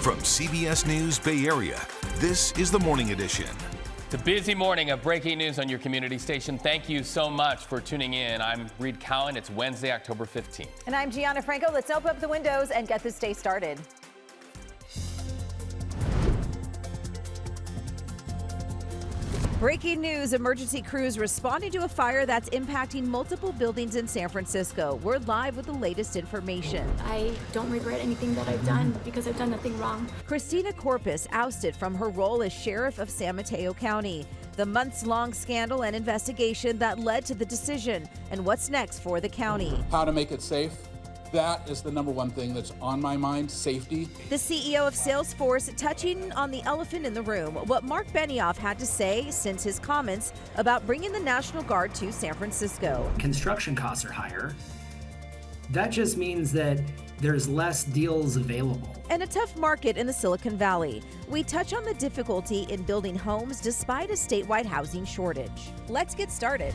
From CBS News Bay Area, this is the Morning Edition. It's a busy morning of breaking news on your community station. Thank you so much for tuning in. I'm Reed Cowan. It's Wednesday, October 15th. And I'm Gianna Franco. Let's open up the windows and get this day started. Breaking news, emergency crews responding to a fire that's impacting multiple buildings in San Francisco. We're live with the latest information. I don't regret anything that I've done because I've done nothing wrong. Christina Corpus ousted from her role as sheriff of San Mateo County. The months-long scandal and investigation that led to the decision, and what's next for the county. How to make it safe. That is the number one thing that's on my mind, safety. The CEO of Salesforce touching on the elephant in the room, what Mark Benioff had to say since his comments about bringing the National Guard to San Francisco. Construction costs are higher. That just means that there's less deals available. And a tough market in the Silicon Valley. We touch on the difficulty in building homes despite a statewide housing shortage. Let's get started.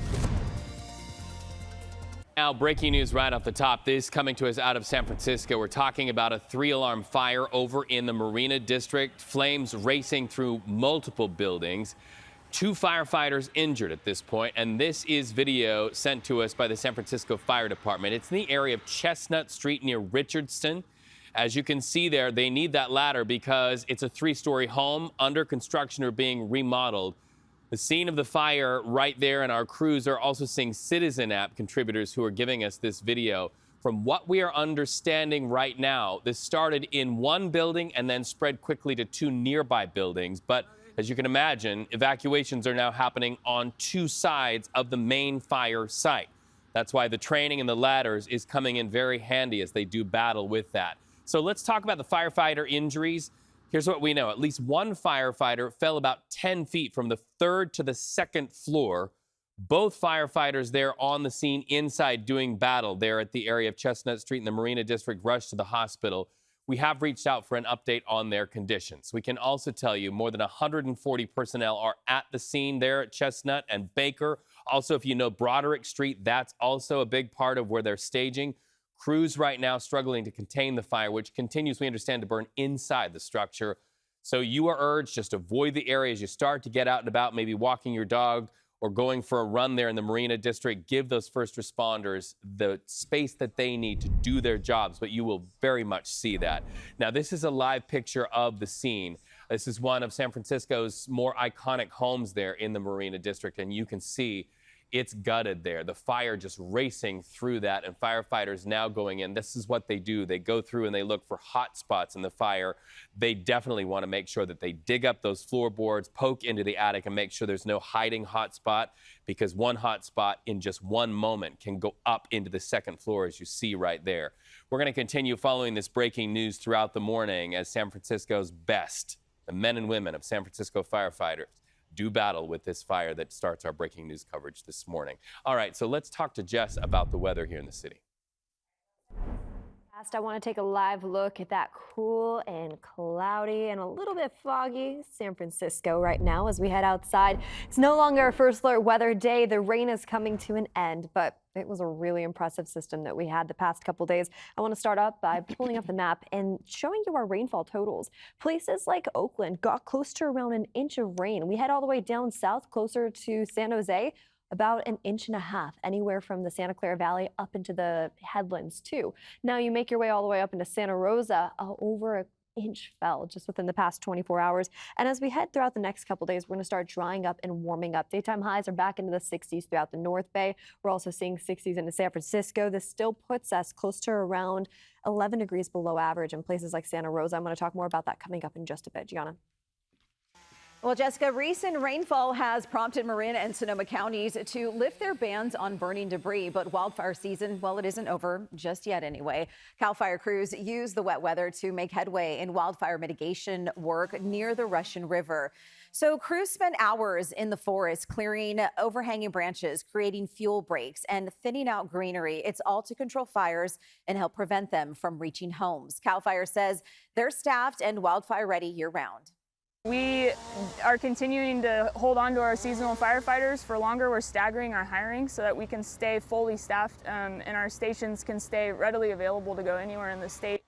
Now, breaking news right off the top. This coming to us out of San Francisco. We're talking about a 3-alarm fire over in the Marina District. Flames racing through multiple buildings. 2 firefighters injured at this point, and this is video sent to us by the San Francisco Fire Department. It's in the area of Chestnut Street near Richardson. As you can see there, they need that ladder because it's a 3-story home under construction or being remodeled. The scene of the fire right there, and our crews are also seeing Citizen app contributors who are giving us this video. From what we are understanding right now, this started in one building and then spread quickly to 2 nearby buildings. But as you can imagine, evacuations are now happening on 2 sides of the main fire site. That's why the training and the ladders is coming in very handy as they do battle with that. So let's talk about the firefighter injuries. Here's what we know. At least one firefighter fell about 10 feet from the 3rd to the 2nd floor. Both firefighters there on the scene inside doing battle there at the area of Chestnut Street in the Marina District rushed to the hospital. We have reached out for an update on their conditions. We can also tell you more than 140 personnel are at the scene there at Chestnut and Baker. Also, if you know Broderick Street, that's also a big part of where they're staging. Crews right now struggling to contain the fire, which continues, we understand, to burn inside the structure. So you are urged just avoid the area as you start to get out and about, maybe walking your dog or going for a run there in the Marina District. Give those first responders the space that they need to do their jobs, but you will very much see that. Now, this is a live picture of the scene. This is one of San Francisco's more iconic homes there in the Marina District, and you can see it's gutted there. The fire just racing through that, and firefighters now going in. This is what they do. They go through and they look for hot spots in the fire. They definitely want to make sure that they dig up those floorboards, poke into the attic, and make sure there's no hiding hot spot, because one hot spot in just one moment can go up into the 2nd floor, as you see right there. We're going to continue following this breaking news throughout the morning as San Francisco's best, the men and women of San Francisco firefighters, do battle with this fire that starts our breaking news coverage this morning. All right, so let's talk to Jess about the weather here in the city. I want to take a live look at that cool and cloudy and a little bit foggy San Francisco right now as we head outside. It's no longer a first alert weather day. The rain is coming to an end, but it was a really impressive system that we had the past couple days. I want to start up by pulling up the map and showing you our rainfall totals. Places like Oakland got close to around an inch of rain. We head all the way down south closer to San Jose, about an inch and a half, anywhere from the Santa Clara Valley up into the headlands too. Now you make your way all the way up into Santa Rosa, over an inch fell just within the past 24 hours. And as we head throughout the next couple days, we're going to start drying up and warming up. Daytime highs are back into the 60s throughout the North Bay. We're also seeing 60s into San Francisco. This still puts us close to around 11 degrees below average in places like Santa Rosa. I'm going to talk more about that coming up in just a bit. Gianna. Well, Jessica, recent rainfall has prompted Marin and Sonoma counties to lift their bans on burning debris. But wildfire season, well, it isn't over just yet anyway. CAL FIRE crews use the wet weather to make headway in wildfire mitigation work near the Russian River. So crews spend hours in the forest clearing overhanging branches, creating fuel breaks, and thinning out greenery. It's all to control fires and help prevent them from reaching homes. CAL FIRE says they're staffed and wildfire ready year round. We are continuing to hold on to our seasonal firefighters for longer. We're staggering our hiring so that we can stay fully staffed and our stations can stay readily available to go anywhere in the state.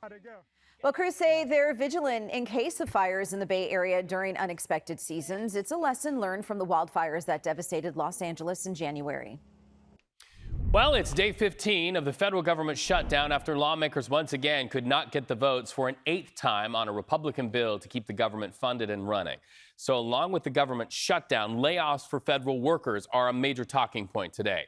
Well, crews say they're vigilant in case of fires in the Bay Area during unexpected seasons. It's a lesson learned from the wildfires that devastated Los Angeles in January. Well, it's day 15 of the federal government shutdown after lawmakers once again could not get the votes for an 8th time on a Republican bill to keep the government funded and running. So along with the government shutdown, layoffs for federal workers are a major talking point today.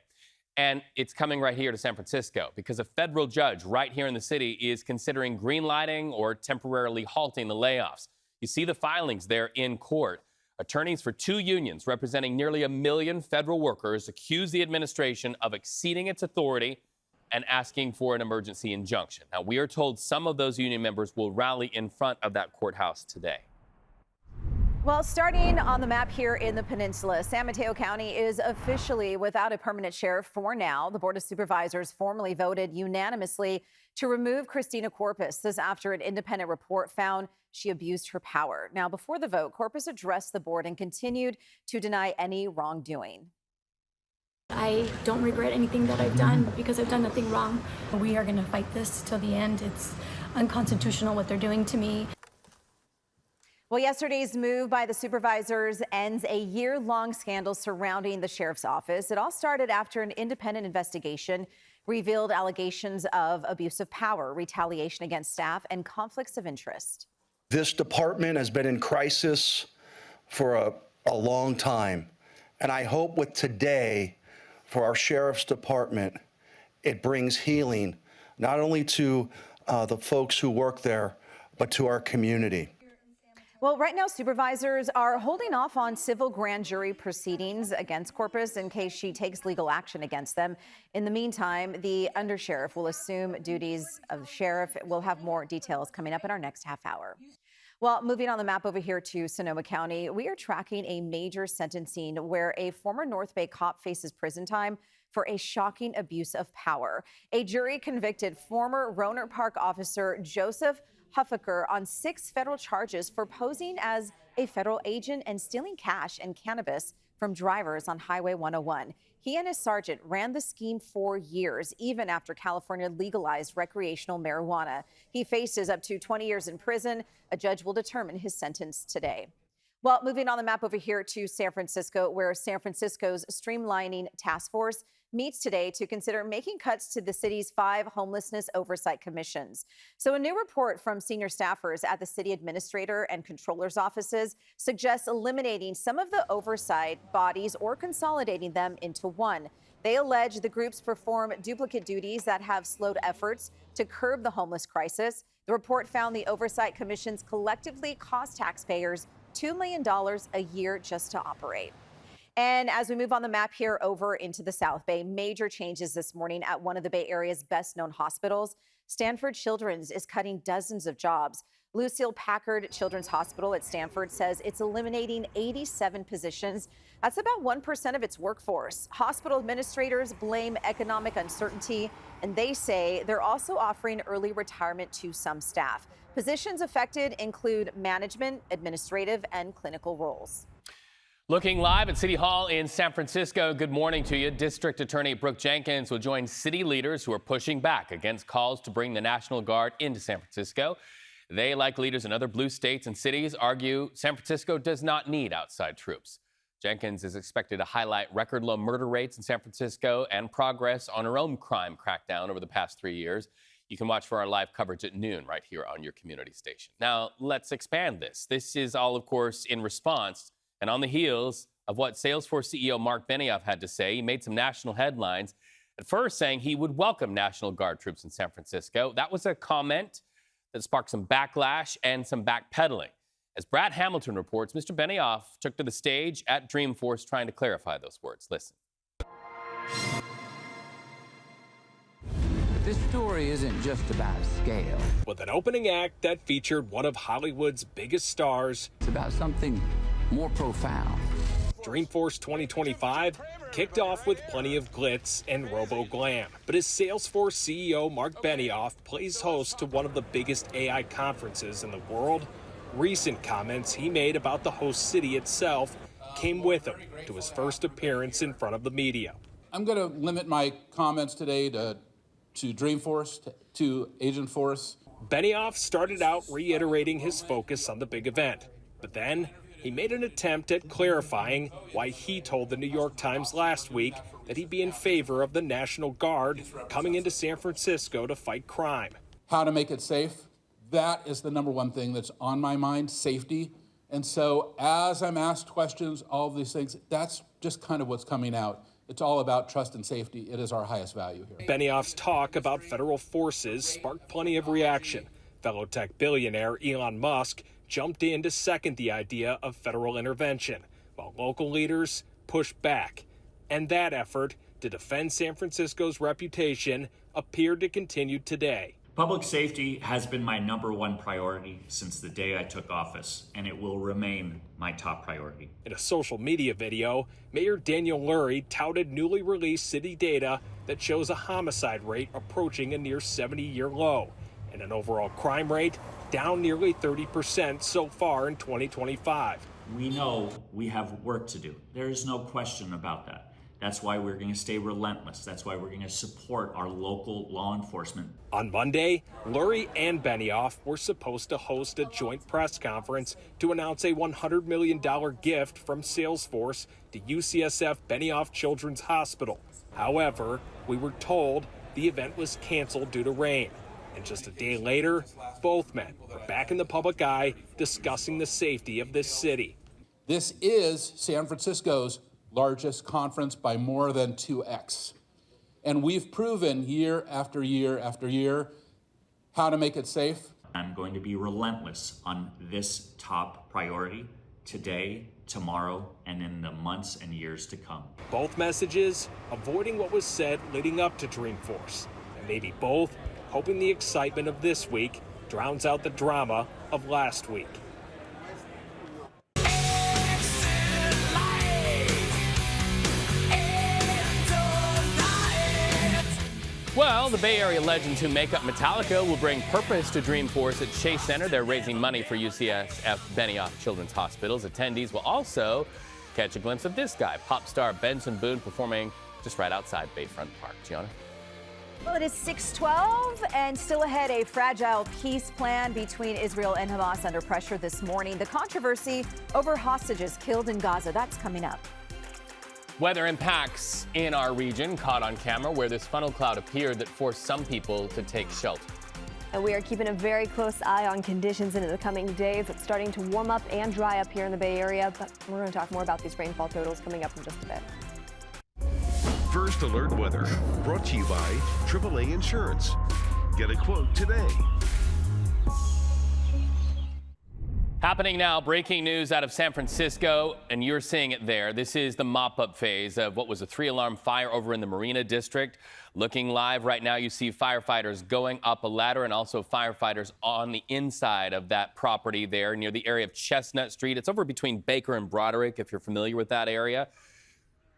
And it's coming right here to San Francisco because a federal judge right here in the city is considering greenlighting or temporarily halting the layoffs. You see the filings there in court. Attorneys for 2 unions representing nearly 1 million federal workers accuse the administration of exceeding its authority and asking for an emergency injunction. Now, we are told some of those union members will rally in front of that courthouse today. Well, starting on the map here in the peninsula, San Mateo County is officially without a permanent sheriff for now. The Board of Supervisors formally voted unanimously to remove Christina Corpus. This after an independent report found she abused her power. Now, before the vote, Corpus addressed the board and continued to deny any wrongdoing. I don't regret anything that I've done because I've done nothing wrong. We are going to fight this till the end. It's unconstitutional what they're doing to me. Well, yesterday's move by the supervisors ends a year-long scandal surrounding the sheriff's office. It all started after an independent investigation revealed allegations of abuse of power, retaliation against staff, and conflicts of interest. This department has been in crisis for a long time, and I hope with today, for our sheriff's department, it brings healing, not only to the folks who work there, but to our community. Well, right now, supervisors are holding off on civil grand jury proceedings against Corpus in case she takes legal action against them. In the meantime, the undersheriff will assume duties of sheriff. We'll have more details coming up in our next half hour. Well, moving on the map over here to Sonoma County, we are tracking a major sentencing where a former North Bay cop faces prison time for a shocking abuse of power. A jury convicted former Rohnert Park officer Joseph Huffaker on 6 federal charges for posing as a federal agent and stealing cash and cannabis from drivers on Highway 101. He and his sergeant ran the scheme for years, even after California legalized recreational marijuana. He faces up to 20 years in prison. A judge will determine his sentence today. Well, moving on the map over here to San Francisco, where San Francisco's streamlining task force meets today to consider making cuts to the city's 5 homelessness oversight commissions. So a new report from senior staffers at the city administrator and controller's offices suggests eliminating some of the oversight bodies or consolidating them into one. They allege the groups perform duplicate duties that have slowed efforts to curb the homeless crisis. The report found the oversight commissions collectively cost taxpayers $2 million a year just to operate. And as we move on the map here over into the South Bay, major changes this morning at one of the Bay Area's best-known hospitals. Stanford Children's is cutting dozens of jobs. Lucille Packard Children's Hospital at Stanford says it's eliminating 87 positions. That's about 1% of its workforce. Hospital administrators blame economic uncertainty, and they say they're also offering early retirement to some staff. Positions affected include management, administrative, and clinical roles. Looking live at City Hall in San Francisco, good morning to you. District Attorney Brooke Jenkins will join city leaders who are pushing back against calls to bring the National Guard into San Francisco. They, like leaders in other blue states and cities, argue San Francisco does not need outside troops. Jenkins is expected to highlight record low murder rates in San Francisco and progress on her own crime crackdown over the past 3 years. You can watch for our live coverage at noon right here on your community station. Now, let's expand this. This is all, of course, in response and on the heels of what Salesforce CEO Mark Benioff had to say. He made some national headlines, at first saying he would welcome National Guard troops in San Francisco. That was a comment that sparked some backlash and some backpedaling. As Brad Hamilton reports, Mr. Benioff took to the stage at Dreamforce trying to clarify those words. Listen. This story isn't just about scale. With an opening act that featured one of Hollywood's biggest stars. It's about something more profound. Dreamforce 2025 kicked off with plenty of glitz and robo-glam. But as Salesforce CEO Mark Benioff plays host to one of the biggest AI conferences in the world, Recent comments he made about the host city itself came with him to his first appearance in front of the media. I'm going to limit my comments today to Dreamforce, to Agent Force. Benioff started out reiterating his focus on the big event, but then he made an attempt at clarifying why he told the New York Times last week that he'd be in favor of the National Guard coming into San Francisco to fight crime. How to make it safe, that is the number one thing that's on my mind, safety. And so as I'm asked questions, all of these things, that's just kind of what's coming out. It's all about trust and safety. It is our highest value here. Benioff's talk about federal forces sparked plenty of reaction. Fellow tech billionaire Elon Musk jumped in to second the idea of federal intervention, while local leaders pushed back. And that effort to defend San Francisco's reputation appeared to continue today. Public safety has been my number one priority since the day I took office, and it will remain my top priority. In a social media video, Mayor Daniel Lurie touted newly released city data that shows a homicide rate approaching a near 70-year low, and an overall crime rate down nearly 30% so far in 2025. We know we have work to do. There is no question about that. That's why we're going to stay relentless. That's why we're going to support our local law enforcement. On Monday, Lurie and Benioff were supposed to host a joint press conference to announce a $100 million gift from Salesforce to UCSF Benioff Children's Hospital. However, we were told the event was canceled due to rain. And just a day later, both men are back in the public eye discussing the safety of this city. This is San Francisco's largest conference by more than 2x. And we've proven year after year after year how to make it safe. I'm going to be relentless on this top priority today, tomorrow, and in the months and years to come. Both messages avoiding what was said leading up to Dreamforce, and maybe both hoping the excitement of this week drowns out the drama of last week. Well, the Bay Area legends who make up Metallica will bring Purpose to Dreamforce at Chase Center. They're raising money for UCSF Benioff Children's Hospitals. Attendees will also catch a glimpse of this guy, pop star Benson Boone, performing just right outside Bayfront Park. Gianna? Well, it is 6:12 and still ahead, a fragile peace plan between Israel and Hamas under pressure this morning. The controversy over hostages killed in Gaza, that's coming up. Weather impacts in our region caught on camera where this funnel cloud appeared that forced some people to take shelter. And we are keeping a very close eye on conditions into the coming days. It's starting to warm up and dry up here in the Bay Area, but we're going to talk more about these rainfall totals coming up in just a bit. First Alert Weather, brought to you by AAA Insurance. Get a quote today. Happening now, breaking news out of San Francisco, and you're seeing it there. This is the mop-up phase of what was a 3-alarm fire over in the Marina District. Looking live right now, you see firefighters going up a ladder and also firefighters on the inside of that property there near the area of Chestnut Street. It's over between Baker and Broderick, if you're familiar with that area.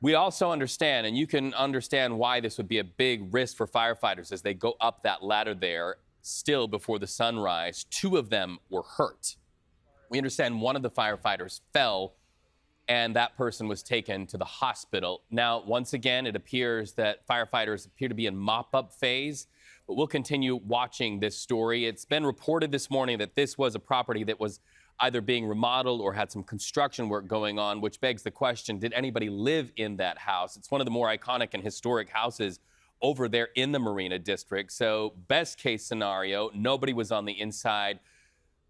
We also understand, and you can understand why this would be a big risk for firefighters as they go up that ladder there still before the sunrise. 2 of them were hurt. We understand one of the firefighters fell and that person was taken to the hospital. Now, once again, it appears that firefighters appear to be in mop-up phase, but we'll continue watching this story. It's been reported this morning that this was a property that was either being remodeled or had some construction work going on, which begs the question, did anybody live in that house? It's one of the more iconic and historic houses over there in the Marina District. So best case scenario, nobody was on the inside.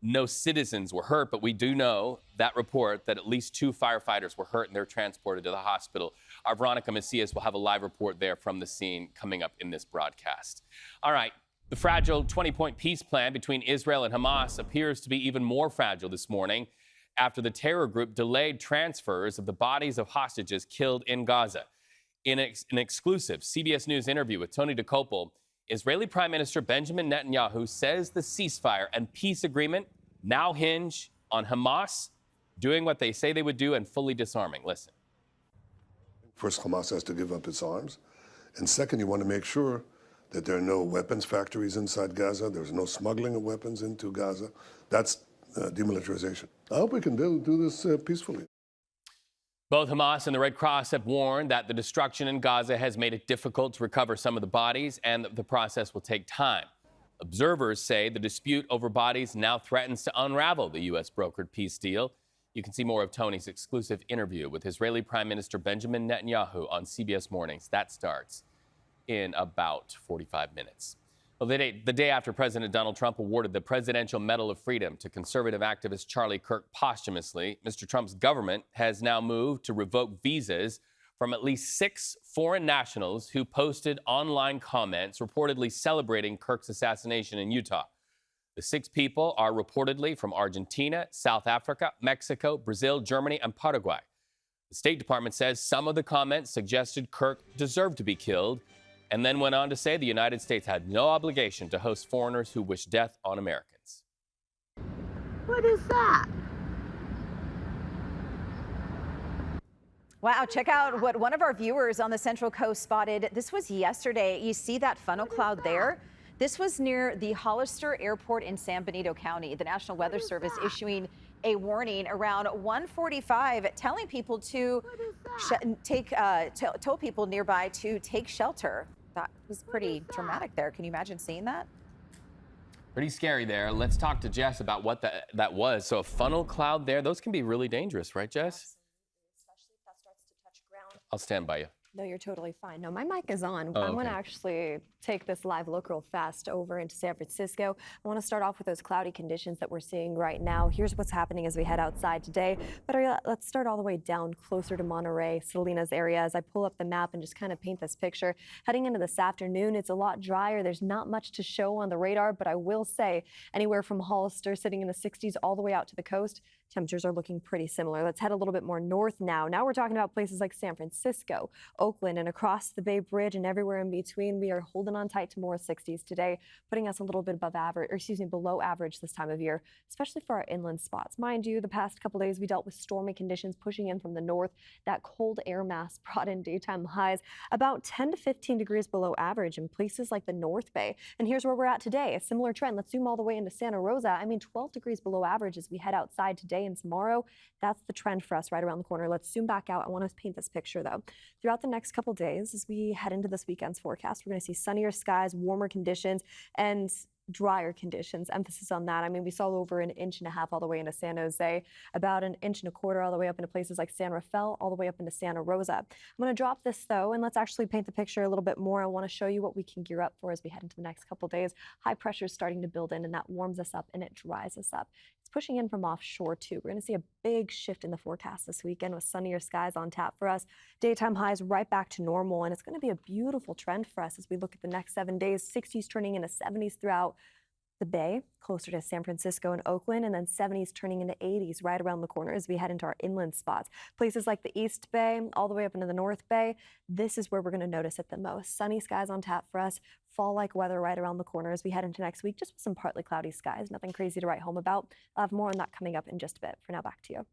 No citizens were hurt, but we do know that report that at least 2 firefighters were hurt and they're transported to the hospital. Our Veronica Macias will have a live report there from the scene coming up in this broadcast. All right, the fragile 20-point peace plan between Israel and Hamas appears to be even more fragile this morning after the terror group delayed transfers of the bodies of hostages killed in Gaza. In an exclusive CBS News interview with Tony DeCopel, Israeli Prime Minister Benjamin Netanyahu says the ceasefire and peace agreement now hinge on Hamas doing what they say they would do and fully disarming. Listen. First, Hamas has to give up its arms. And second, you want to make sure that there are no weapons factories inside Gaza. There's no smuggling of weapons into Gaza. That's demilitarization. I hope we can do this peacefully. Both Hamas and the Red Cross have warned that the destruction in Gaza has made it difficult to recover some of the bodies and the process will take time. Observers say the dispute over bodies now threatens to unravel the U.S. brokered peace deal. You can see more of Tony's exclusive interview with Israeli Prime Minister Benjamin Netanyahu on CBS Mornings. That starts in about 45 minutes. Well, the day after President Donald Trump awarded the Presidential Medal of Freedom to conservative activist Charlie Kirk posthumously, Mr. Trump's government has now moved to revoke visas from at least 6 foreign nationals who posted online comments reportedly celebrating Kirk's assassination in Utah. The 6 people are reportedly from Argentina, South Africa, Mexico, Brazil, Germany, and Paraguay. The State Department says some of the comments suggested Kirk deserved to be killed, and then went on to say the United States had no obligation to host foreigners who wish death on Americans. What is that? Wow, check out what one of our viewers on the Central Coast spotted. This was yesterday. You see that funnel cloud there? This was near the Hollister Airport in San Benito County. The National Weather Service issuing a warning around 1:45, telling people to told people nearby to take shelter. That was pretty dramatic there. Can you imagine seeing that? Pretty scary there. Let's talk to Jess about what that was. So a funnel cloud there, those can be really dangerous, right, Jess? Especially if that starts to touch ground. I'll stand by you. No, you're totally fine. No, my mic is on. Oh, I want to okay. actually take this live look real fast over into San Francisco. I want to start off with those cloudy conditions that we're seeing right now. Here's what's happening as we head outside today. But let's start all the way down closer to Monterey, Salinas area. As I pull up the map and just kind of paint this picture, heading into this afternoon, it's a lot drier. There's not much to show on the radar, but I will say anywhere from Hollister sitting in the 60s all the way out to the coast, temperatures are looking pretty similar. Let's head a little bit more north now. Now we're talking about places like San Francisco, Oakland, and across the Bay Bridge and everywhere in between. We are holding on tight to more 60s today, putting us a little bit above average, or excuse me, below average this time of year, especially for our inland spots. Mind you, the past couple days we dealt with stormy conditions pushing in from the north. That cold air mass brought in daytime highs about 10 to 15 degrees below average in places like the North Bay. And here's where we're at today, a similar trend. Let's zoom all the way into Santa Rosa. I mean, 12 degrees below average as we head outside today and tomorrow. That's the trend for us right around the corner. Let's zoom back out. I want to paint this picture though. Throughout the next couple days, as we head into this weekend's forecast, we're going to see sunnier skies, warmer conditions, and drier conditions. Emphasis on that. I mean, we saw over 1.5 inches all the way into San Jose, about 1.25 inches all the way up into places like San Rafael, all the way up into Santa Rosa. I'm going to drop this though, and let's actually paint the picture a little bit more. I want to show you what we can gear up for as we head into the next couple days. High pressure is starting to build in, and that warms us up and it dries us up. It's pushing in from offshore too. We're going to see a big shift in the forecast this weekend with sunnier skies on tap for us. Daytime highs right back to normal, and it's going to be a beautiful trend for us as we look at the next 7 days. 60s turning into 70s throughout the Bay, closer to San Francisco and Oakland, and then 70s turning into 80s right around the corner as we head into our inland spots. Places like the East Bay, all the way up into the North Bay, this is where we're going to notice it the most. Sunny skies on tap for us, fall-like weather right around the corner as we head into next week, just with some partly cloudy skies. Nothing crazy to write home about. I'll have more on that coming up in just a bit. For now, back to you.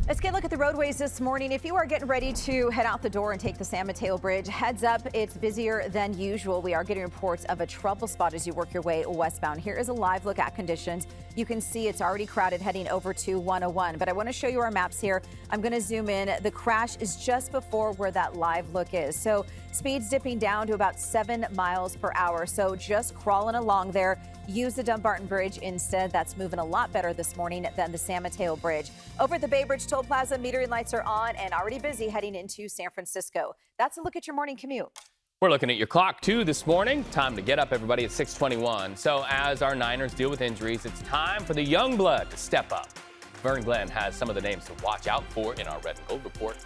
Let's get a look at the roadways this morning. If you are getting ready to head out the door and take the San Mateo Bridge, heads up, it's busier than usual. We are getting reports of a trouble spot as you work your way westbound. Here is a live look at conditions. You can see it's already crowded heading over to 101, but I want to show you our maps here. I'm going to zoom in. The crash is just before where that live look is. So speeds dipping down to about 7 miles per hour. So just crawling along there. Use the Dumbarton Bridge instead. That's moving a lot better this morning than the San Mateo Bridge. Over at the Bay Bridge Toll Plaza, metering lights are on and already busy heading into San Francisco. That's a look at your morning commute. We're looking at your clock too this morning. Time to get up, everybody, at 6:21. So as our Niners deal with injuries, it's time for the young blood to step up. Vern Glenn has some of the names to watch out for in our Red and Gold report.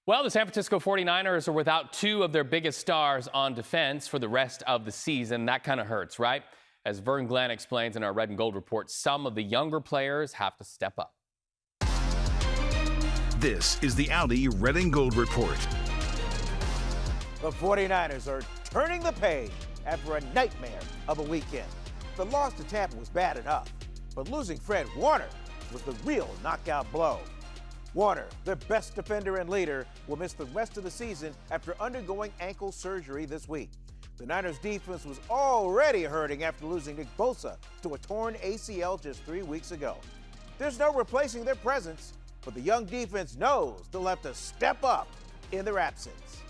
Well, the San Francisco 49ers are without 2 of their biggest stars on defense for the rest of the season. That kind of hurts, right? As Vern Glenn explains in our Red and Gold report, some of the younger players have to step up. This is the Audi Red and Gold report. The 49ers are turning the page after a nightmare of a weekend. The loss to Tampa was bad enough, but losing Fred Warner was the real knockout blow. Warner, their best defender and leader, will miss the rest of the season after undergoing ankle surgery this week. The Niners defense was already hurting after losing Nick Bosa to a torn ACL just 3 weeks ago. There's no replacing their presence, but the young defense knows they'll have to step up in their absence.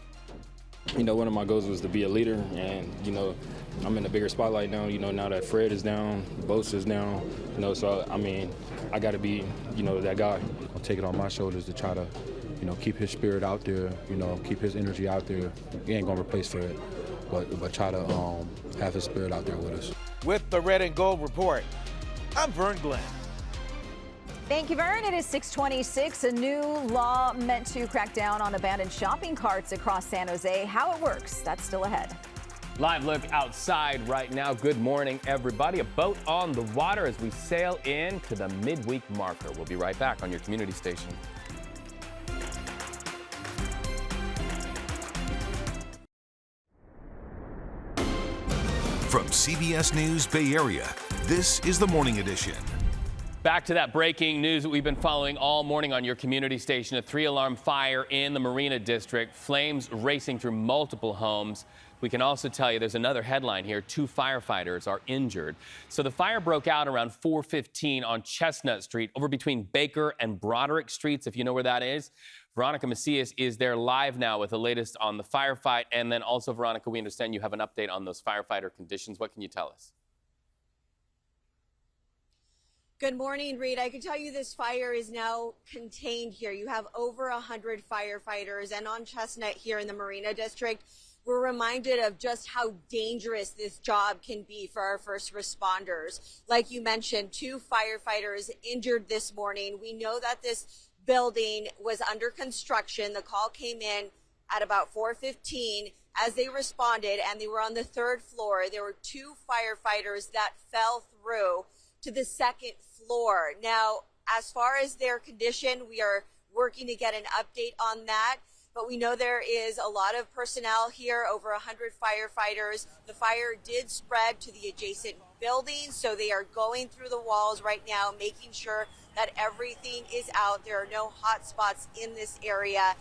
You know, one of my goals was to be a leader, and, you know, I'm in a bigger spotlight now, you know, now that Fred is down, Bosa's down, you know, so, I mean, I got to be, you know, that guy. I'll take it on my shoulders to try to, you know, keep his spirit out there, you know, keep his energy out there. He ain't going to replace Fred, but try to have his spirit out there with us. With the Red and Gold Report, I'm Vern Glenn. Thank you, Vern. It is 6:26. A new law meant to crack down on abandoned shopping carts across San Jose. How it works, that's still ahead. Live look outside right now. Good morning, everybody. A boat on the water as we sail in to the midweek marker. We'll be right back on your community station. From CBS News Bay Area, this is the Morning Edition. Back to that breaking news that we've been following all morning on your community station. A 3-alarm fire in the Marina District. Flames racing through multiple homes. We can also tell you there's another headline here. 2 firefighters are injured. So the fire broke out around 4:15 on Chestnut Street over between Baker and Broderick Streets, if you know where that is. Veronica Macias is there live now with the latest on the firefight. And then also, Veronica, we understand you have an update on those firefighter conditions. What can you tell us? Good morning, Reed. I can tell you this fire is now contained here. You have over 100 firefighters, and on Chestnut here in the Marina District, we're reminded of just how dangerous this job can be for our first responders. Like you mentioned, 2 firefighters injured this morning. We know that this building was under construction. The call came in at about 4:15 as they responded, and they were on the 3rd floor. There were 2 firefighters that fell through to the 2nd floor. Now, as far as their condition, we are working to get an update on that, but we know there is a lot of personnel here, over 100 firefighters. The fire did spread to the adjacent buildings, so they are going through the walls right now, making sure that everything is out. There are no hot spots in this area.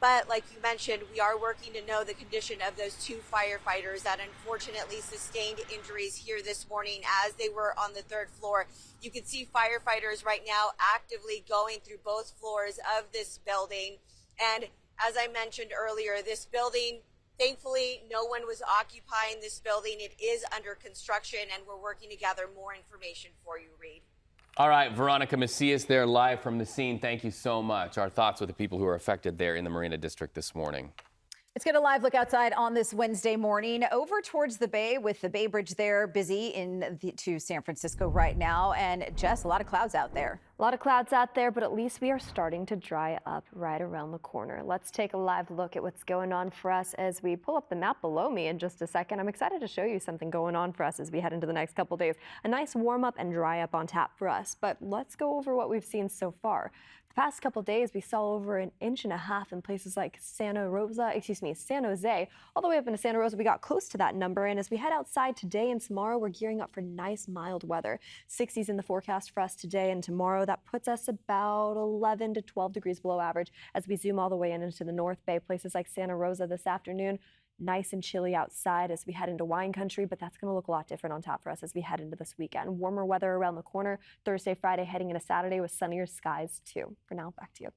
But like you mentioned, we are working to know the condition of those 2 firefighters that unfortunately sustained injuries here this morning as they were on the 3rd floor. You can see firefighters right now actively going through both floors of this building. And as I mentioned earlier, this building, thankfully, no one was occupying this building. It is under construction, and we're working to gather more information for you, Reed. All right, Veronica Macias there live from the scene. Thank you so much. Our thoughts with the people who are affected there in the Marina District this morning. Let's get a live look outside on this Wednesday morning over towards the bay with the Bay Bridge there busy to San Francisco right now. And Jess, a lot of clouds out there. A lot of clouds out there, but at least we are starting to dry up right around the corner. Let's take a live look at what's going on for us as we pull up the map below me in just a second. I'm excited to show you something going on for us as we head into the next couple days. A nice warm up and dry up on tap for us, but let's go over what we've seen so far. The past couple days, we saw over 1.5 inches in places like San Jose, all the way up into Santa Rosa. We got close to that number, and as we head outside today and tomorrow, we're gearing up for nice mild weather. 60s in the forecast for us today and tomorrow. That puts us about 11 to 12 degrees below average as we zoom all the way into the North Bay, places like Santa Rosa this afternoon. Nice and chilly outside as we head into wine country, but that's going to look a lot different on top for us as we head into this weekend. Warmer weather around the corner Thursday, Friday, heading into Saturday with sunnier skies too. For now, back to you.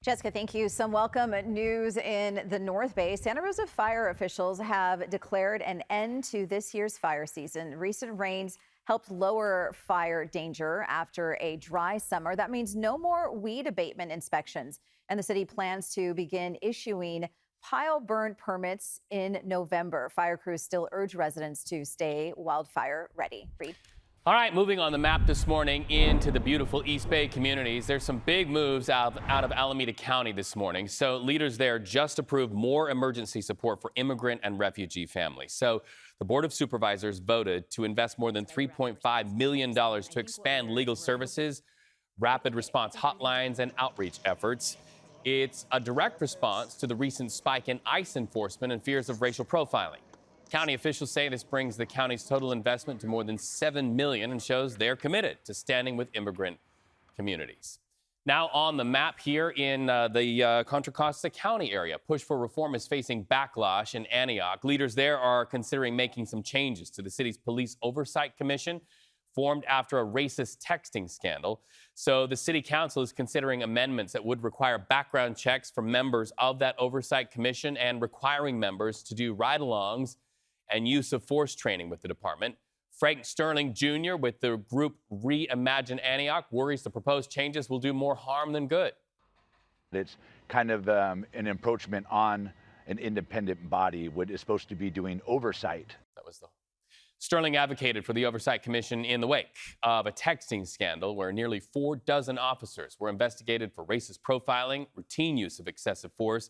Jessica, thank you. Some welcome news in the North Bay. Santa Rosa fire officials have declared an end to this year's fire season. Recent rains helped lower fire danger after a dry summer. That means no more weed abatement inspections, and the city plans to begin issuing pile burn permits in November. Fire crews still urge residents to stay wildfire ready. Reed. All right, moving on the map this morning into the beautiful East Bay communities. There's some big moves out of Alameda County this morning. So leaders there just approved more emergency support for immigrant and refugee families. So the Board of Supervisors voted to invest more than $3.5 million to expand legal services, rapid response hotlines, and outreach efforts. It's a direct response to the recent spike in ICE enforcement and fears of racial profiling. County officials say this brings the county's total investment to more than $7 million and shows they're committed to standing with immigrant communities. Now on the map here in the Contra Costa County area. Push for reform is facing backlash in Antioch. Leaders there are considering making some changes to the city's police oversight commission, formed after a racist texting scandal. So the city council is considering amendments that would require background checks for members of that oversight commission and requiring members to do ride-alongs and use of force training with the department. Frank Sterling Jr. with the group Reimagine Antioch worries the proposed changes will do more harm than good. It's kind of an encroachment on an independent body, what is supposed to be doing oversight. That was the Sterling advocated for the Oversight Commission in the wake of a texting scandal where nearly 4 dozen officers were investigated for racist profiling, routine use of excessive force,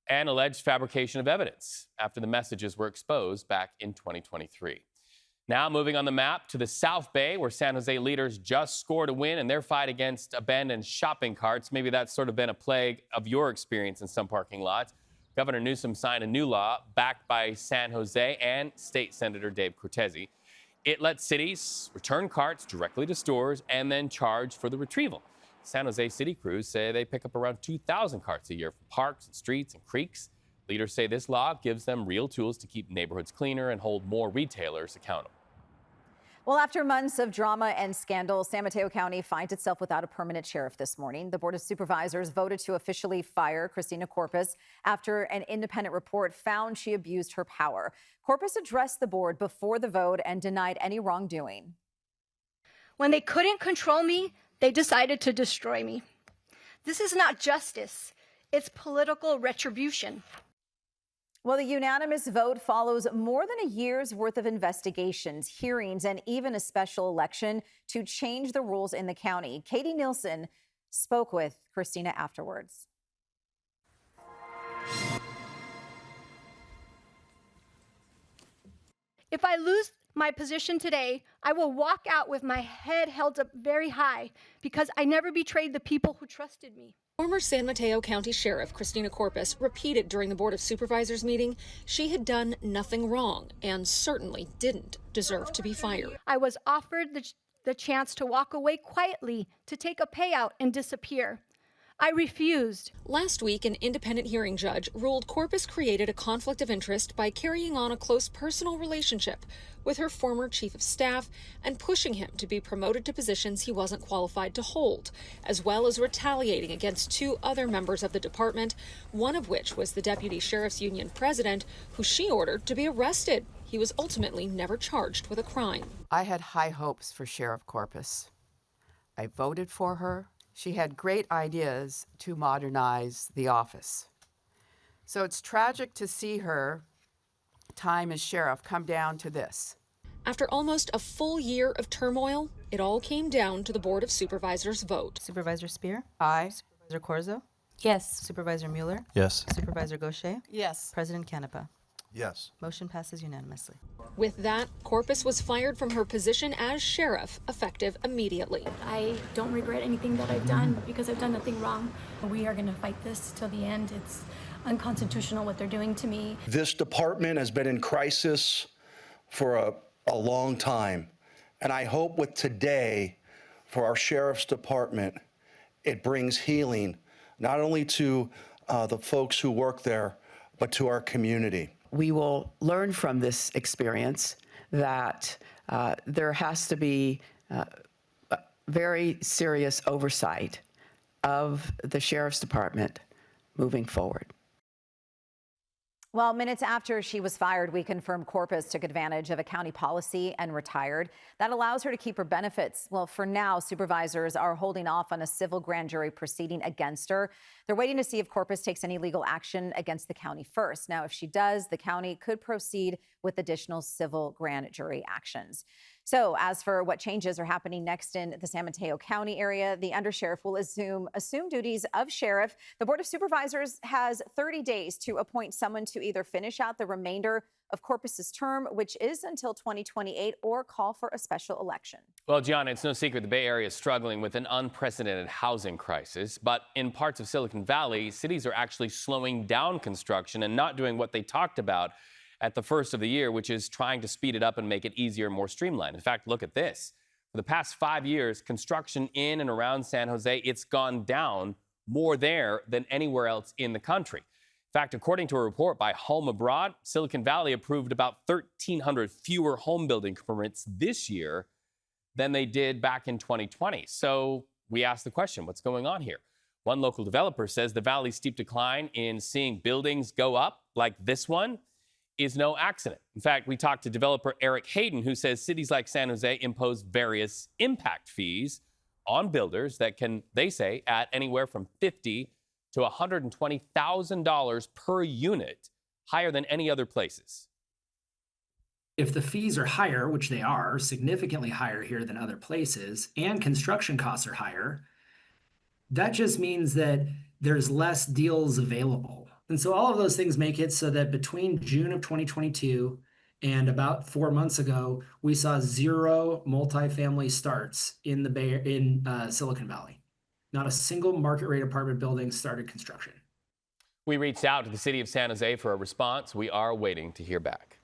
and alleged fabrication of evidence after the messages were exposed back in 2023. Now moving on the map to the South Bay, where San Jose leaders just scored a win in their fight against abandoned shopping carts. Maybe that's sort of been a plague of your experience in some parking lots. Governor Newsom signed a new law backed by San Jose and State Senator Dave Cortese. It lets cities return carts directly to stores and then charge for the retrieval. San Jose city crews say they pick up around 2,000 carts a year from parks and streets and creeks. Leaders say this law gives them real tools to keep neighborhoods cleaner and hold more retailers accountable. Well, after months of drama and scandal, San Mateo County finds itself without a permanent sheriff this morning. The Board of Supervisors voted to officially fire Christina Corpus after an independent report found she abused her power. Corpus addressed the board before the vote and denied any wrongdoing. When they couldn't control me, they decided to destroy me. This is not justice. It's political retribution. Well, the unanimous vote follows more than a year's worth of investigations, hearings, and even a special election to change the rules in the county. Katie Nielsen spoke with Christina afterwards. If I lose my position today, I will walk out with my head held up very high because I never betrayed the people who trusted me. Former San Mateo County Sheriff Christina Corpus repeated during the Board of Supervisors meeting she had done nothing wrong and certainly didn't deserve to be fired. I was offered the chance to walk away quietly, to take a payout and disappear. I refused. Last week, an independent hearing judge ruled Corpus created a conflict of interest by carrying on a close personal relationship with her former chief of staff and pushing him to be promoted to positions he wasn't qualified to hold, as well as retaliating against 2 other members of the department, one of which was the Deputy Sheriff's Union president, who she ordered to be arrested. He was ultimately never charged with a crime. I had high hopes for Sheriff Corpus. I voted for her. She had great ideas to modernize the office. So it's tragic to see her time as sheriff come down to this. After almost a full year of turmoil, it all came down to the Board of Supervisors vote. Supervisor Spear? Aye. Supervisor Corzo? Yes. Supervisor Mueller? Yes. Supervisor Gaucher? Yes. President Canepa? Yes. Motion passes unanimously. With that, Corpus was fired from her position as sheriff, effective immediately. I don't regret anything that I've done because I've done nothing wrong. We are going to fight this till the end. It's unconstitutional what they're doing to me. This department has been in crisis for a long time. And I hope with today, for our sheriff's department, it brings healing, not only to the folks who work there, but to our community. We will learn from this experience that there has to be very serious oversight of the Sheriff's Department moving forward. Well, minutes after she was fired, we confirmed Corpus took advantage of a county policy and retired. That allows her to keep her benefits. Well, for now, supervisors are holding off on a civil grand jury proceeding against her. They're waiting to see if Corpus takes any legal action against the county first. Now, if she does, the county could proceed with additional civil grand jury actions. So as for what changes are happening next in the San Mateo County area, the undersheriff will assume duties of sheriff. The Board of Supervisors has 30 days to appoint someone to either finish out the remainder of Corpus's term, which is until 2028, or call for a special election. Well, Gianna, it's no secret the Bay Area is struggling with an unprecedented housing crisis. But in parts of Silicon Valley, cities are actually slowing down construction and not doing what they talked about at the first of the year, which is trying to speed it up and make it easier and more streamlined. In fact, look at this. For the past 5 years, construction in and around San Jose, it's gone down more there than anywhere else in the country. In fact, according to a report by Home Abroad, Silicon Valley approved about 1,300 fewer home building permits this year than they did back in 2020. So we asked the question, what's going on here? One local developer says the valley's steep decline in seeing buildings go up, like this one, is no accident. In fact, we talked to developer Eric Hayden, who says cities like San Jose impose various impact fees on builders that can, they say, add anywhere from $50,000 to $120,000 per unit, higher than any other places. If the fees are higher, which they are, significantly higher here than other places, and construction costs are higher, that just means that there's less deals available. And so all of those things make it so that between June of 2022 and about 4 months ago, we saw 0 multifamily starts in Silicon Valley. Not a single market rate apartment building started construction. We reached out to the city of San Jose for a response. We are waiting to hear back.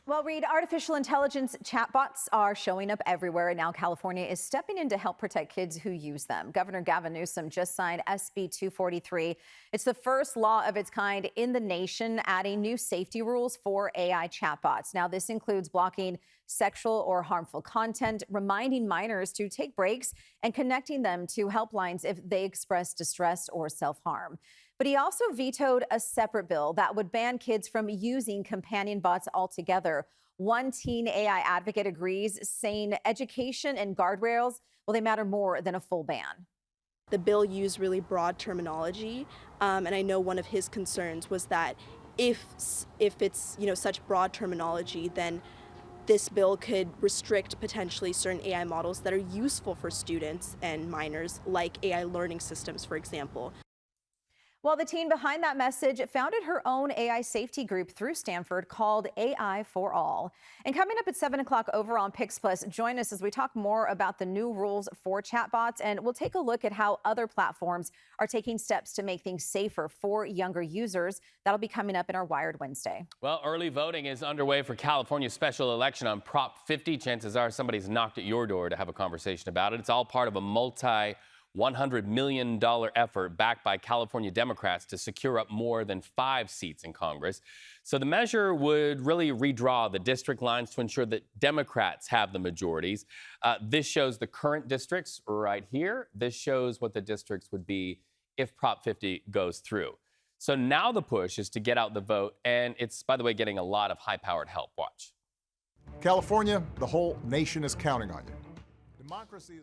Well, Reed, artificial intelligence chatbots are showing up everywhere, and now California is stepping in to help protect kids who use them. Governor Gavin Newsom just signed SB 243. It's the first law of its kind in the nation, adding new safety rules for AI chatbots. Now, this includes blocking sexual or harmful content, reminding minors to take breaks, and connecting them to helplines if they express distress or self-harm. But he also vetoed a separate bill that would ban kids from using companion bots altogether. One teen AI advocate agrees, saying education and guardrails, well, they matter more than a full ban. The bill used really broad terminology, and I know one of his concerns was that if it's such broad terminology, then this bill could restrict potentially certain AI models that are useful for students and minors, like AI learning systems, for example. Well, the teen behind that message founded her own AI safety group through Stanford called AI for All. And coming up at 7 o'clock over on Pix Plus, join us as we talk more about the new rules for chatbots, and we'll take a look at how other platforms are taking steps to make things safer for younger users. That'll be coming up in our Wired Wednesday. Well, early voting is underway for California's special election on Prop 50. Chances are somebody's knocked at your door to have a conversation about it. It's all part of a $100 million effort backed by California Democrats to secure up more than 5 seats in Congress. So the measure would really redraw the district lines to ensure that Democrats have the majorities. This shows the current districts right here. This shows what the districts would be if Prop 50 goes through. So now the push is to get out the vote, and it's, by the way, getting a lot of high-powered help. Watch. California, the whole nation is counting on you.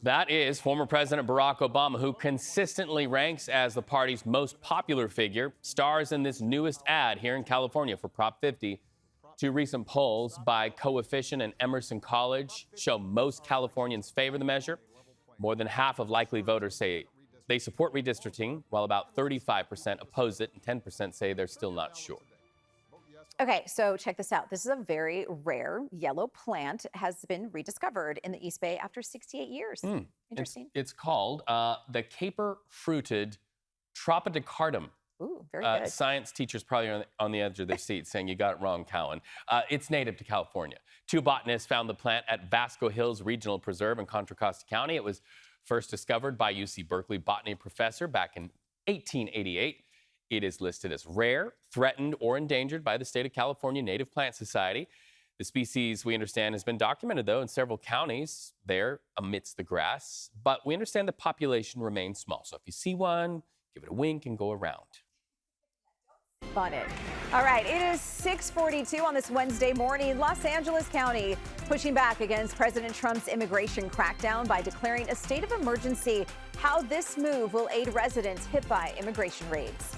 That is former President Barack Obama, who consistently ranks as the party's most popular figure, stars in this newest ad here in California for Prop 50. 2 recent polls by Coefficient and Emerson College show most Californians favor the measure. More than half of likely voters say they support redistricting, while about 35% oppose it and 10% say they're still not sure. Okay, so check this out. This is a very rare yellow plant, has been rediscovered in the East Bay after 68 years. Interesting. It's called the caper-fruited Tropidicardum. Ooh, very good. Science teachers probably on the edge of their seats saying, you got it wrong, Cowan. It's native to California. 2 botanists found the plant at Vasco Hills Regional Preserve in Contra Costa County. It was first discovered by UC Berkeley botany professor back in 1888. It is listed as rare, threatened, or endangered by the state of California Native Plant Society. The species, we understand, has been documented, though, in several counties there amidst the grass. But we understand the population remains small. So if you see one, give it a wink and go around. Fun it. All right, it is 6:42 on this Wednesday morning. Los Angeles County pushing back against President Trump's immigration crackdown by declaring a state of emergency. How this move will aid residents hit by immigration raids.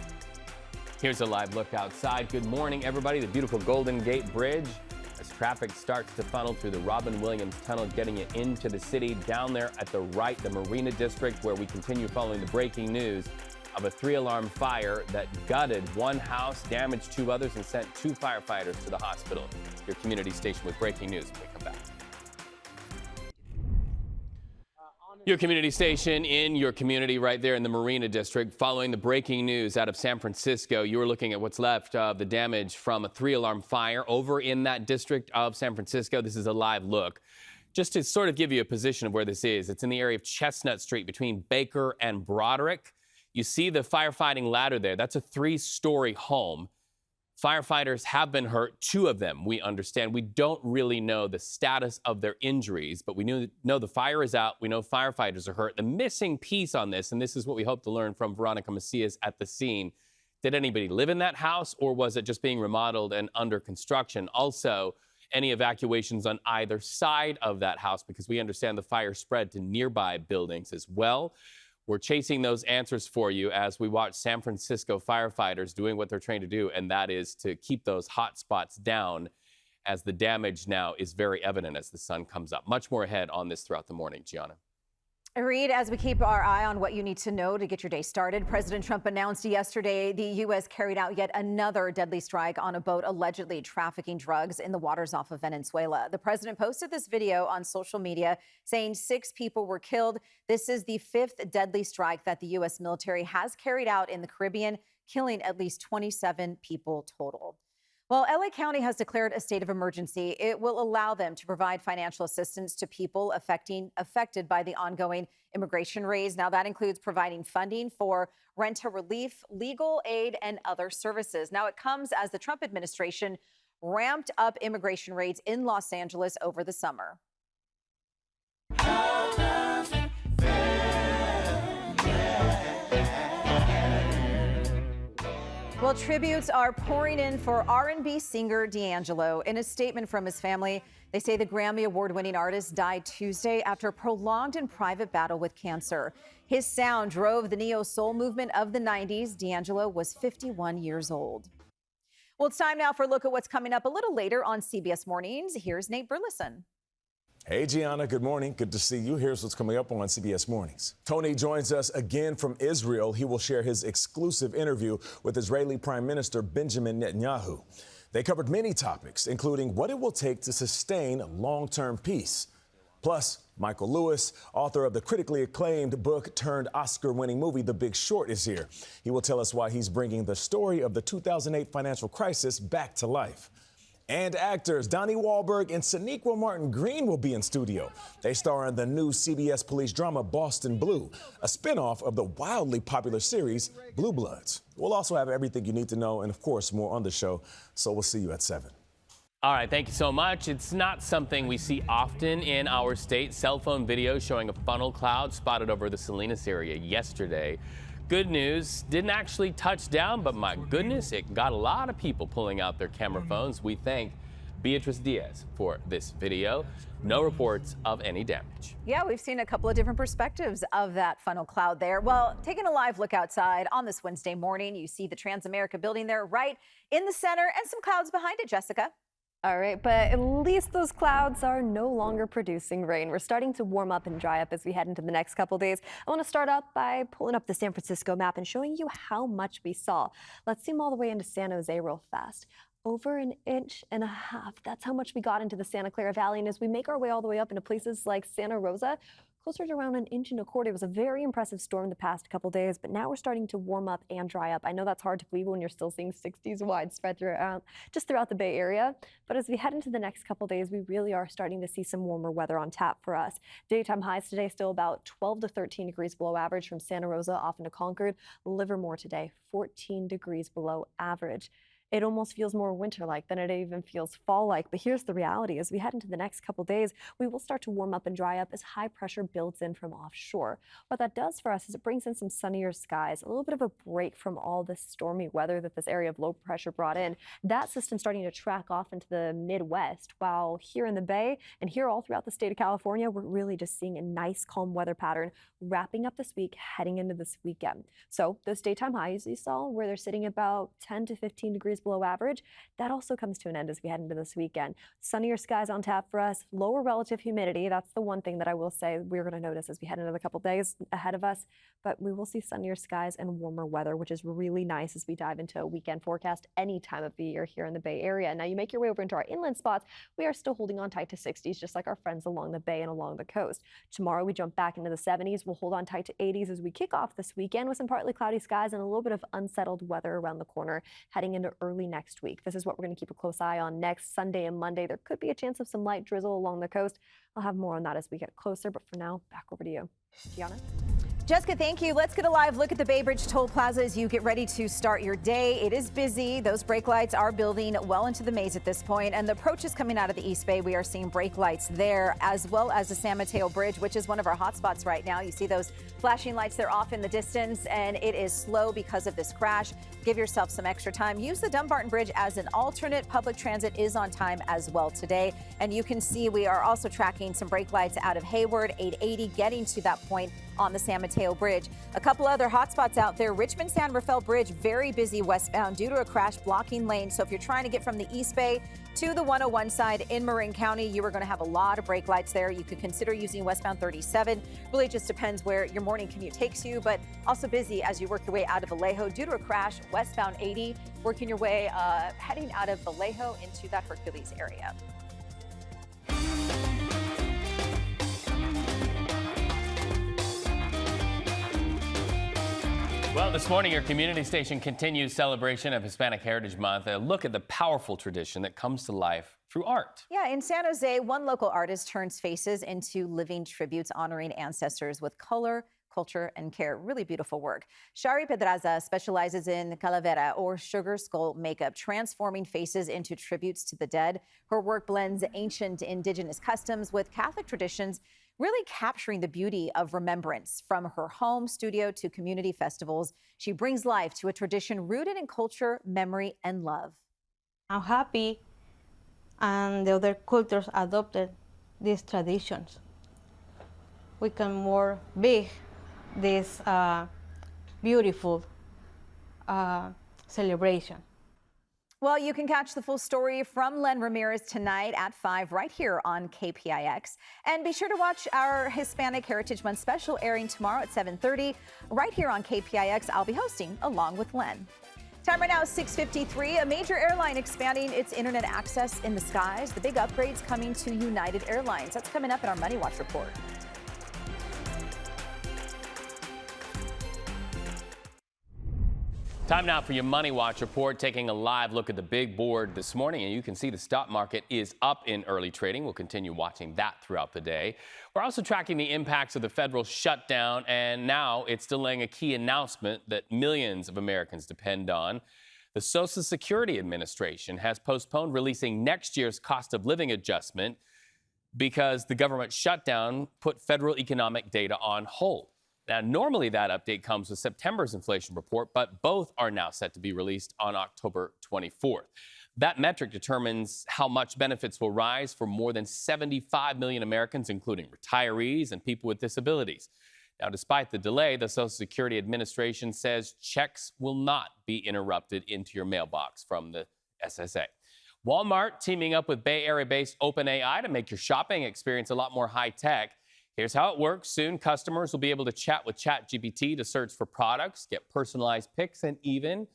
Here's a live look outside. Good morning, everybody. The beautiful Golden Gate Bridge as traffic starts to funnel through the Robin Williams Tunnel, getting it into the city. Down there at the right, the Marina District, where we continue following the breaking news of a 3-alarm fire that gutted 1 house, damaged 2 others, and sent 2 firefighters to the hospital. Your community station with breaking news when we come back. Your community station in your community right there in the Marina District. Following the breaking news out of San Francisco, you were looking at what's left of the damage from a 3-alarm fire over in that district of San Francisco. This is a live look. Just to sort of give you a position of where this is, it's in the area of Chestnut Street between Baker and Broderick. You see the firefighting ladder there. That's a 3-story home. Firefighters have been hurt, 2 of them, we understand. We don't really know the status of their injuries, but we know the fire is out. We know firefighters are hurt. The missing piece on this, and this is what we hope to learn from Veronica Macias at the scene, did anybody live in that house, or was it just being remodeled and under construction? Also, any evacuations on either side of that house, because we understand the fire spread to nearby buildings as well. We're chasing those answers for you as we watch San Francisco firefighters doing what they're trained to do, and that is to keep those hot spots down as the damage now is very evident as the sun comes up. Much more ahead on this throughout the morning. Gianna. Reed, as we keep our eye on what you need to know to get your day started, President Trump announced yesterday the U.S. carried out yet another deadly strike on a boat allegedly trafficking drugs in the waters off of Venezuela. The president posted this video on social media saying 6 people were killed. This is the 5th deadly strike that the U.S. military has carried out in the Caribbean, killing at least 27 people total. Well, LA County has declared a state of emergency. It will allow them to provide financial assistance to people affected by the ongoing immigration raids. Now, that includes providing funding for rental relief, legal aid, and other services. Now, it comes as the Trump administration ramped up immigration raids in Los Angeles over the summer. Well, tributes are pouring in for R&B singer D'Angelo. In a statement from his family, they say the Grammy Award-winning artist died Tuesday after a prolonged and private battle with cancer. His sound drove the neo-soul movement of the 90s. D'Angelo was 51 years old. Well, it's time now for a look at what's coming up a little later on CBS Mornings. Here's Nate Burleson. Hey, Gianna, good morning. Good to see you. Here's what's coming up on CBS Mornings. Tony joins us again from Israel. He will share his exclusive interview with Israeli Prime Minister Benjamin Netanyahu. They covered many topics, including what it will take to sustain long-term peace. Plus, Michael Lewis, author of the critically acclaimed book turned Oscar-winning movie The Big Short, is here. He will tell us why he's bringing the story of the 2008 financial crisis back to life. And actors Donnie Wahlberg and Sonequa Martin Green will be in studio. They star in the new CBS police drama Boston Blue, a spinoff of the wildly popular series Blue Bloods. We'll also have everything you need to know and, of course, more on the show. So we'll see you at 7. All right, thank you so much. It's not something we see often in our state. Cell phone video showing a funnel cloud spotted over the Salinas area yesterday. Good news, didn't actually touch down, but my goodness, it got a lot of people pulling out their camera phones. We thank Beatrice Diaz for this video. No reports of any damage. Yeah, we've seen a couple of different perspectives of that funnel cloud there. Well, taking a live look outside on this Wednesday morning, you see the Transamerica building there right in the center and some clouds behind it, Jessica. All right, but at least those clouds are no longer producing rain. We're starting to warm up and dry up as we head into the next couple days. I want to start up by pulling up the San Francisco map and showing you how much we saw. Let's zoom all the way into San Jose real fast. Over 1.5 inches. That's how much we got into the Santa Clara Valley. And as we make our way all the way up into places like Santa Rosa, closer to around 1.25 inches. It was a very impressive storm the past couple days, but now we're starting to warm up and dry up. I know that's hard to believe when you're still seeing 60s widespread throughout the Bay Area. But as we head into the next couple days, we really are starting to see some warmer weather on tap for us. Daytime highs today still about 12 to 13 degrees below average from Santa Rosa off into Concord. Livermore today, 14 degrees below average. It almost feels more winter-like than it even feels fall-like. But here's the reality. As we head into the next couple days, we will start to warm up and dry up as high pressure builds in from offshore. What that does for us is it brings in some sunnier skies, a little bit of a break from all this stormy weather that this area of low pressure brought in. That system starting to track off into the Midwest, while here in the Bay and here all throughout the state of California, we're really just seeing a nice calm weather pattern wrapping up this week, heading into this weekend. So those daytime highs you saw, where they're sitting about 10 to 15 degrees below average, that also comes to an end as we head into this weekend. Sunnier skies on tap for us, lower relative humidity. That's the one thing that I will say we're going to notice as we head into the couple days ahead of us. But we will see sunnier skies and warmer weather, which is really nice as we dive into a weekend forecast any time of the year here in the Bay Area. Now you make your way over into our inland spots. We are still holding on tight to 60s, just like our friends along the Bay and along the coast. Tomorrow we jump back into the 70s. We'll hold on tight to 80s as we kick off this weekend with some partly cloudy skies and a little bit of unsettled weather around the corner heading into early early next week. This is what we're going to keep a close eye on next Sunday and Monday. There could be a chance of some light drizzle along the coast. I'll have more on that as we get closer, but for now, back over to you. Gianna? Jessica, thank you. Let's get a live look at the Bay Bridge Toll Plaza as you get ready to start your day. It is busy. Those brake lights are building well into the maze at this point, and the approach is coming out of the East Bay. We are seeing brake lights there, as well as the San Mateo Bridge, which is one of our hot spots right now. You see those flashing lights, they're off in the distance, and it is slow because of this crash. Give yourself some extra time. Use the Dumbarton Bridge as an alternate. Public transit is on time as well today, and you can see we are also tracking some brake lights out of Hayward, 880, getting to that point on the San Mateo Bridge. A couple other hotspots out there. Richmond-San Rafael Bridge, very busy westbound due to a crash blocking lanes. So if you're trying to get from the East Bay to the 101 side in Marin County, you are going to have a lot of brake lights there. You could consider using westbound 37. Really just depends where your morning commute takes you, but also busy as you work your way out of Vallejo due to a crash. Westbound 80, working your way heading out of Vallejo into that Hercules area. Well, this morning, your community station continues celebration of Hispanic Heritage Month. A look at the powerful tradition that comes to life through art. Yeah, in San Jose, one local artist turns faces into living tributes honoring ancestors with color, culture, and care. Really beautiful work. Shari Pedraza specializes in calavera, or sugar skull makeup, transforming faces into tributes to the dead. Her work blends ancient indigenous customs with Catholic traditions, really capturing the beauty of remembrance. From her home studio to community festivals, she brings life to a tradition rooted in culture, memory, and love. I'm happy and the other cultures adopted these traditions. We can more big this beautiful celebration. Well, you can catch the full story from Len Ramirez tonight at 5 right here on KPIX. And be sure to watch our Hispanic Heritage Month special airing tomorrow at 7:30 right here on KPIX. I'll be hosting along with Len. Time right now is 6:53. A major airline expanding its internet access in the skies. The big upgrades coming to United Airlines. That's coming up in our Money Watch report. Time now for your Money Watch report, taking a live look at the big board this morning. And you can see the stock market is up in early trading. We'll continue watching that throughout the day. We're also tracking the impacts of the federal shutdown, and now it's delaying a key announcement that millions of Americans depend on. The Social Security Administration has postponed releasing next year's cost of living adjustment because the government shutdown put federal economic data on hold. Now, normally that update comes with September's inflation report, but both are now set to be released on October 24th. That metric determines how much benefits will rise for more than 75 million Americans, including retirees and people with disabilities. Now, despite the delay, the Social Security Administration says checks will not be interrupted into your mailbox from the SSA. Walmart teaming up with Bay Area-based OpenAI to make your shopping experience a lot more high-tech. Here's how it works. Soon, customers will be able to chat with ChatGPT to search for products, get personalized picks, and even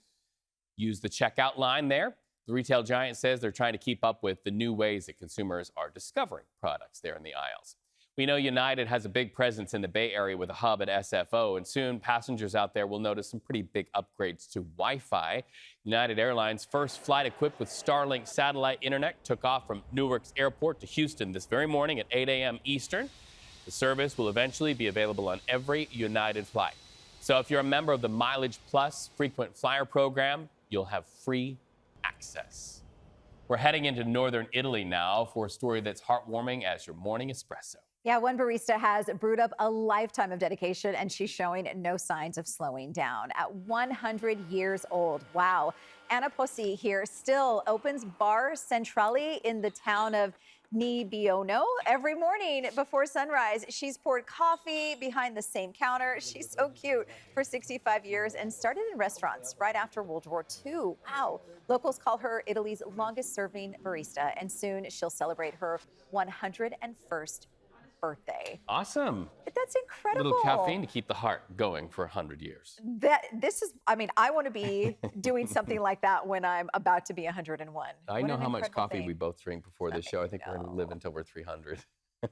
use the checkout line there. The retail giant says they're trying to keep up with the new ways that consumers are discovering products there in the aisles. We know United has a big presence in the Bay Area with a hub at SFO, and soon passengers out there will notice some pretty big upgrades to Wi-Fi. United Airlines' first flight equipped with Starlink satellite internet took off from Newark's airport to Houston this very morning at 8 a.m. Eastern. The service will eventually be available on every United flight. So if you're a member of the Mileage Plus frequent flyer program, you'll have free access. We're heading into northern Italy now for a story that's heartwarming as your morning espresso. Yeah, one barista has brewed up a lifetime of dedication, and she's showing no signs of slowing down. At 100 years old, wow. Anna Posi here still opens Bar Centrale in the town of Nebbiolo every morning before sunrise. She's poured coffee behind the same counter. She's so cute for 65 years and started in restaurants right after World War II. Wow. Locals call her Italy's longest serving barista, and soon she'll celebrate her 101st birthday. Awesome. That's incredible. A little caffeine to keep the heart going for 100 years. I want to be doing something like that when I'm about to be 101. I know how much coffee we both drink before this show. I think we're going to live until we're 300.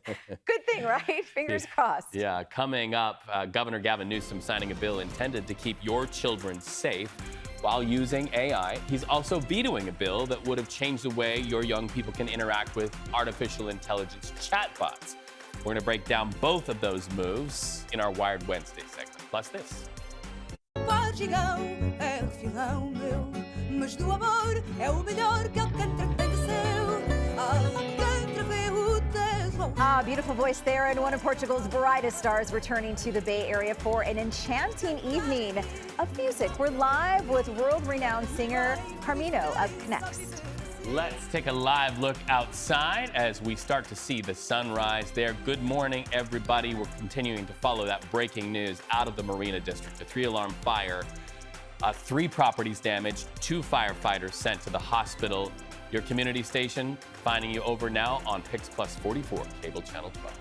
Good thing, right? Fingers crossed. Yeah, coming up, Governor Gavin Newsom signing a bill intended to keep your children safe. While using AI, he's also vetoing a bill that would have changed the way your young people can interact with artificial intelligence chatbots. We're going to break down both of those moves in our Wired Wednesday segment. Plus this. Beautiful voice there, and one of Portugal's brightest stars returning to the Bay Area for an enchanting evening of music. We're live with world-renowned singer Carmino up next. Let's take a live look outside as we start to see the sunrise there. Good morning, everybody. We're continuing to follow that breaking news out of the Marina District. A 3-alarm fire, 3 properties damaged, 2 firefighters sent to the hospital. Your community station finding you over now on Pix Plus 44, cable channel 12.